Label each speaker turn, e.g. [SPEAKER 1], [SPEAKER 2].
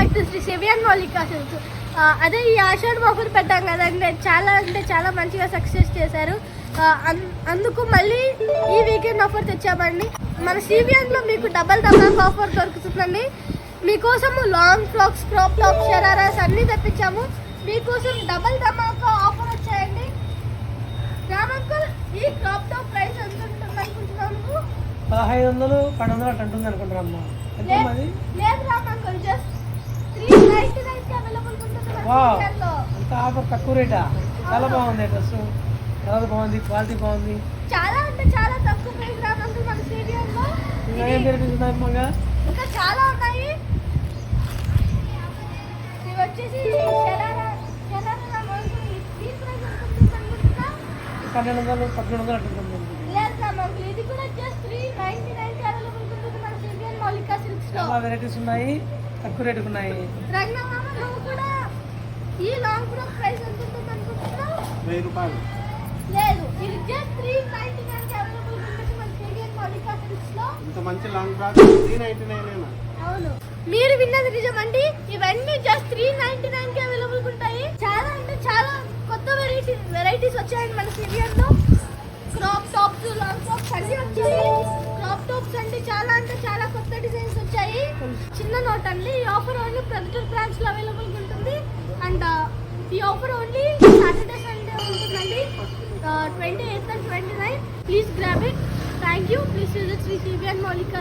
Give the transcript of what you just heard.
[SPEAKER 1] Back to Shri CVN మౌలిక silks. అదే ఈ ఆషాఢం ఆఫర్ పెట్టాం కదండి, చాలా అంటే చాలా మంచిగా సక్సెస్ చేశారు. అందుకు మళ్ళీ ఈ వీకెండ్ ఆఫర్ తెచ్చామండి. మన సివియన్లో మీకు డబల్ ధమాకా ఆఫర్ దొరుకుతుందండి. మీకోసం long frocks, crop top, shararas అన్నీ తెప్పించాము. మీకోసం డబల్ ధమాకా ఆఫర్ వచ్చాయండి. రామంకుల్, ఈ క్రాప్ టాప్ ప్రైస్ ఎంత ఉంటుంది అనుకుంటున్నాను?
[SPEAKER 2] 1500 1200 అంటుంది అనుకుంటున్నామ్మా.
[SPEAKER 1] లేదు రామంకుల్, జస్ట్ 399 కి అవైలబుల్ ఉంటుంది.
[SPEAKER 2] అంత ఆఫర్ తక్కువ రేటా? చాలా బాగుంది డ్రెస్, చాలా బాగుంది, క్వాలిటీ బాగుంది.
[SPEAKER 1] చాలా అంటే చాలా తక్కువ ప్రైస్ రామంకుల్ మన సివియన్లో.
[SPEAKER 2] ఇంకా ఏం తెప్పిస్తున్నాయి?
[SPEAKER 1] ఇంకా చాలా ఉన్నాయి. ఇవి వచ్చేసి షరారా రామంకుల్, ఈ ప్రైస్ ఎంత ఉంటుంది అనుకుంటున్నా?
[SPEAKER 2] 1200 1300 అంటుంది.
[SPEAKER 1] లేదు రామంకుల్, ఇది కూడా జస్ట్ 399 కి అవైలబుల్ ఉంటుంది మన సివియన్ మౌలిక సిల్క్స్ లో.
[SPEAKER 2] చాలా వెరైటీస్ ఉన్నాయి, తక్కువ రేటుకు ఉన్నాయి.
[SPEAKER 1] రంగమామ, నువ్వు కూడా ఈ లాంగ్ ఫ్రాక్ ప్రైస్ ఎంత ఉంటుంది అనుకుంటున్నావు?
[SPEAKER 3] 1000 రూపాయలు.
[SPEAKER 1] లేదు, ఇది జస్ట్ 399 కి అవైలబుల్ ఉంటుంది మన సివియన్ మౌలిక సిల్క్స్ లో.
[SPEAKER 3] ఇంత మంచి లాంగ్ ఫ్రాక్ 399
[SPEAKER 1] అవును, మీరు విన్నది నిజమండి. ఇవన్నీ జస్ట్ 399 కి అవైలబుల్ ఉంటాయి. చాలా అంటే చాలా కొత్త వెరైటీస్ వచ్చాయండి మన సివియన్ లో. క్రాప్ టాప్స్, లాంగ్ ఫ్రాక్స్ అన్ని వచ్చాయి. క్రాప్ టాప్స్ అంటే చాలా కొత్త డిజైన్స్ వచ్చాయి. చిన్న నోట్ అండి, ఈ ఆఫర్ ఓన్లీ ప్రొద్దుటూరు బ్రాంచ్ లో అవైలబుల్ ఉంటుంది. అండ్ ఈ ఆఫర్ ఓన్లీ సాటర్డే సండే ఉంటుందండి, 28th and 29th. Please grab it. Thank you. Please visit Shri CVN మౌలిక.